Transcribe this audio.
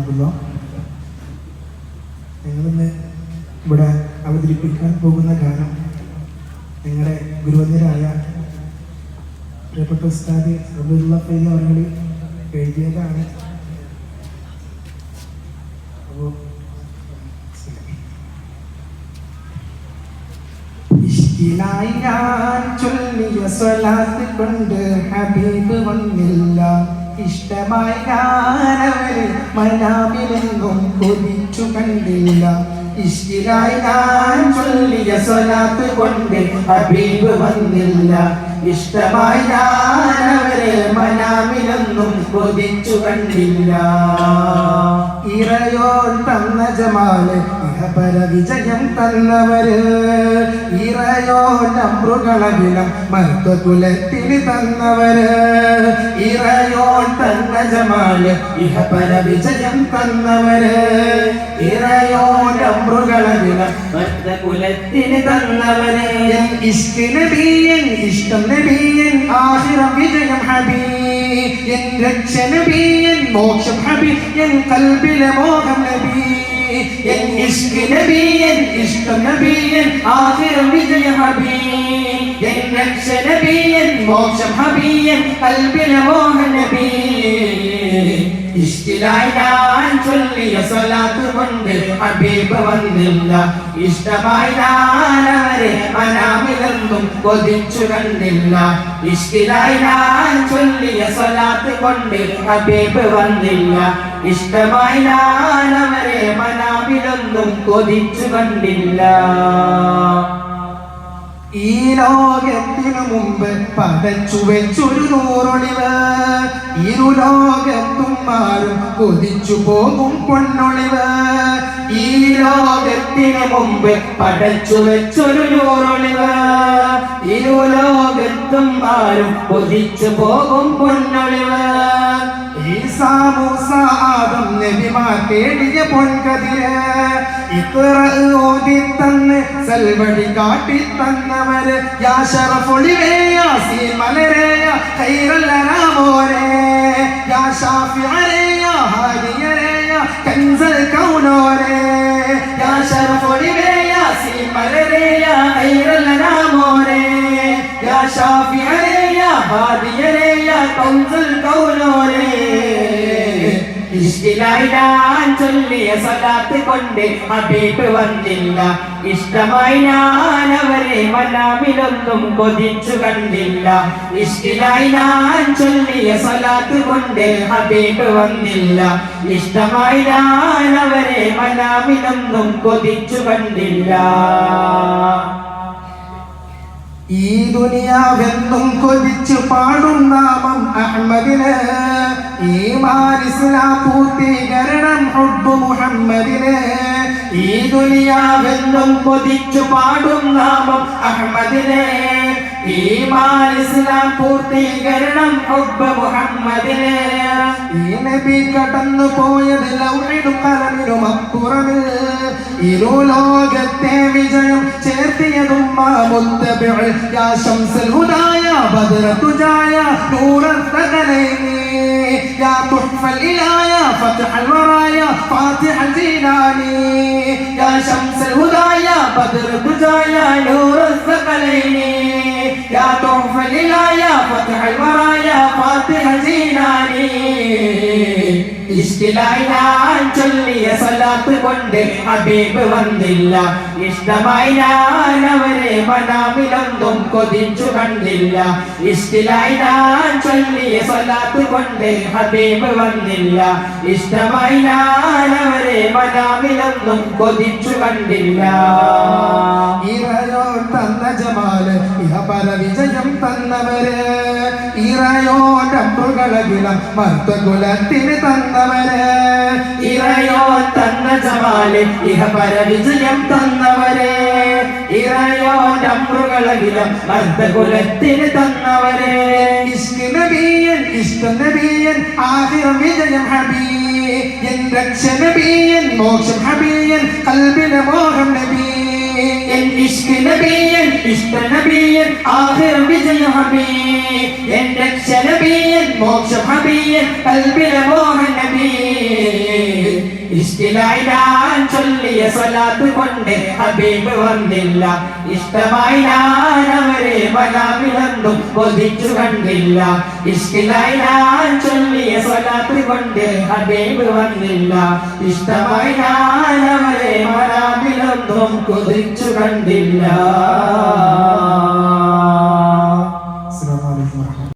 വറഹ്മത്തുള്ളാഹി. ഞങ്ങളിന്ന് ഇവിടെ അവതരിപ്പിക്കാൻ പോകുന്ന ഗാനം ഞങ്ങളുടെ ഗുരുവന്യരായ പ്രിയപ്പെട്ട ഉസ്താദ് റബീഉല്ലാഹ് ഫൈസി അവർ എഴുതിയതാണ്. അപ്പോൾ ഇഷ്കിലായി ഞാൻ ചൊല്ലിയ സ്വലാത്ത് കൊണ്ട് ഹബീബ് വന്നില്ല. ഇഷ്ടമായി ഞാനവരെ മനാമിലെങ്ങും കൊതിച്ചു കണ്ടില്ല. ഇഷ്കിലായി ഞാൻ ചൊല്ലിയ സ്വലാത്ത് കൊണ്ട് ഹബീബ് വന്നില്ല. ഇഷ്ടമായി ഞാനവരെ മനാമിലൊന്നും കൊതിച്ചു കണ്ടില്ല. ഇറയോൻ തന്ന ജമാല് ഇഹപര വിജയം തന്നവര്. ഇറയോൻ അമ്രുകളകിലം മർത്തകുലത്തിന് തന്നവര്. ഇറയോൻ തന്ന ജമാല് ഇഹപര വിജയം തന്നവര്. ഇറയോൻ അമ്രുകളകിലം മർത്തകുലത്തിന് തന്നവര്. ഇഷ്ക് നബിയൻ ഇഷ്ടം നബിയൻ ആഖിറം വിജയം ഹബീബ്. എൻ രക്ഷ നബിയൻ മോക്ഷം ഹബീബ്. എൻ കൽബിലെ മോഹം നബി. എൻ ഇഷ്ക് നബിയൻ ഇഷ്ടം നബിയൻ ആഖിറം വിജയം ഹബീബ്. എൻ രക്ഷ നബിയൻ മോക്ഷം ഹബീബ്. എൻ കൽബിലെ മോഹം നബി. ഇഷ്കിലായി ഞാൻ ചൊല്ലിയ സ്വലാത്ത് കൊണ്ട് ഹബീബ് വന്നില്ല. ഇഷ്ടമായി ഞാനവരെ മനാമിലൊന്നും കൊതിച്ചു കണ്ടില്ല. ഇഷ്കിലായി ഞാൻ ചൊല്ലിയ സ്വലാത്ത് കൊണ്ട് ഹബീബ് വന്നില്ല. ഇഷ്ടമായി ഞാനവരെ മനാമിലൊന്നും കൊതിച്ചു കണ്ടില്ല. ഈ ലോകത്തിനു മുമ്പ് പടച്ചു വെച്ചൊരു നൂറൊളിവ്. ഇരുലോകത്തും ആരും കൊതിച്ചു പോകും പൊന്നൊളിവ്. ഈ ലോകത്തിനു മുമ്പ് പടച്ചു വെച്ചൊരു നൂറൊളിവ്. ഇരുലോകത്തും ആരും കൊതിച്ചു പോകും പൊന്നൊളിവ്. ഈസാ മൂസ ആദം നബിമാർ തേടിയ പൊൻകതിര്. ഇഖ്റ ഓതി തന്ന് സൽവടി കാട്ടി തന്നവര്. യാ ശറഫൊളിവേ യാസീൻ മലരേ യാ ഖൈറുൽ അനാമോരേ. യാ ഷാഫിഅരേ യാ ഹാദിയരേ യാ കൻസുൽ കൗനോരേ. യാ ശറഫൊളിവേ യാസീൻ മലരേ യാ ഖൈറുൽ അനാമോരേ. യാ ഷാഫിഅരേ യാ ഹാദിയരേ യാ കൻസുൽ കൗനോരേ. ഇഷ്കിലായി ഞാൻ ചൊല്ലിയ സ്വലാത്ത് കൊണ്ട് ഹബീബ് വന്നില്ല. ഇഷ്ടമായി ഞാനവരെ മനാമിലൊന്നും കൊതിച്ചു കണ്ടില്ല. ഇഷ്കിലായി ഞാൻ ചൊല്ലിയ സ്വലാത്ത് കൊണ്ട് ഹബീബ് വന്നില്ല. ഇഷ്ടമായി ഞാനവരെ മനാമിലൊന്നും കൊതിച്ചു കണ്ടില്ല. ഈ ദുനിയാവെന്നും കൊതിച്ചു പാടും നാമം അഹ്മദിന്. ഈമാൻ ഇസ്ലാം പൂർത്തീകരണം ഹുബ്ബ് മുഹമ്മദിന്. ഈ ദുനിയാവെന്നും കൊതിച്ചു പാടും നാമം അഹ്മദിന്. ഈമാൻ ഇസ്ലാം പൂർത്തീകരണം ഹുബ്ബ് മുഹമ്മദിന്. ഈ നബി കടന്നു പോയത് ലൗഹിലും ഖലമിലും അപ്പുറമിൽ. ഇരുലോകത്തെ വിജയം ചേർത്തിയതും മുത്തബിഉ. യാ ശംസുൽ ഹുദായ ബദ്റതുജായ നൂറൽ തഖലൈനി. യാ തുഹ്ഫൽ ഇലായ ഫത്ഹൽ വറായ ഫാത്തിഹൽ ജീലാനി. യാ ശംസുൽ ഹുദായ ബദ്റതുജായ നൂറൽ തഖലൈനി. യാ തുഹ്ഫൽ ഇലായ ഫത്ഹൽ വറായ ഫാത്തിഹൽ ജീലാനി. ഇഷ്കിലായി ഞാൻ ചൊല്ലിയ സ്വലാത്ത് കൊണ്ട് ഹബീബ് വന്നില്ല. ഇഷ്ടമായി ഞാനവരെ മനാമിലൊന്നും കൊതിച്ചു കണ്ടില്ല. ഇഷ്കിലായി ഞാൻ ചൊല്ലിയ സ്വലാത്ത് കൊണ്ട് ഹബീബ് വന്നില്ല. ഇഷ്ടമായി ഞാനവരെ മനാമിലൊന്നും കൊതിച്ചു കണ്ടില്ല. ഇറയോൻ തന്ന ജമാല് ഇഹപര വിജയം തന്നവര്. ഇറയോൻ അമ്രുകളകിലം മർത്തകുലത്തിന് തന്നവര്. ഇറയോൻ തന്ന ജമാല് ഇഹപര വിജയം തന്നവര്. ഇറയോൻ അമ്രുകളകിലം മർത്തകുലത്തിന് തന്നവര്. ഇഷ്ക് നബിയൻ ഇഷ്ടം നബിയൻ ആഖിറം വിജയം ഹബീബ്. എൻ രക്ഷ നബിയൻ മോക്ഷം ഹബീബ്. കൽബിലെ മോഹം നബി. എൻ ഇഷ്ക് നബിയൻ ഇഷ്ട നബിയൻ ആഖിറം വിജയം ഹബീബ്. എൻ രക്ഷ നബിയൻ മോക്ഷം ഹബീബ്. കൽബിലെ മോഹം നബി. ഇഷ്കിലായി ഞാൻ ചൊല്ലിയ സ്വലാത്ത് കൊണ്ട് ഹബീബ് വന്നില്ല. ഇഷ്ടമായി ഞാൻ അവരെ മനാമിലെന്തും കൊതിച്ചു കണ്ടില്ല. ഇഷ്കിലായി ഞാൻ ചൊല്ലിയ സ്വലാത്ത് കൊണ്ട് ഹബീബ് വന്നില്ല. ഇഷ്ടമായി ഞാൻ അവരെ മനാമിലെന്തും കൊതിച്ചു കണ്ടില്ല.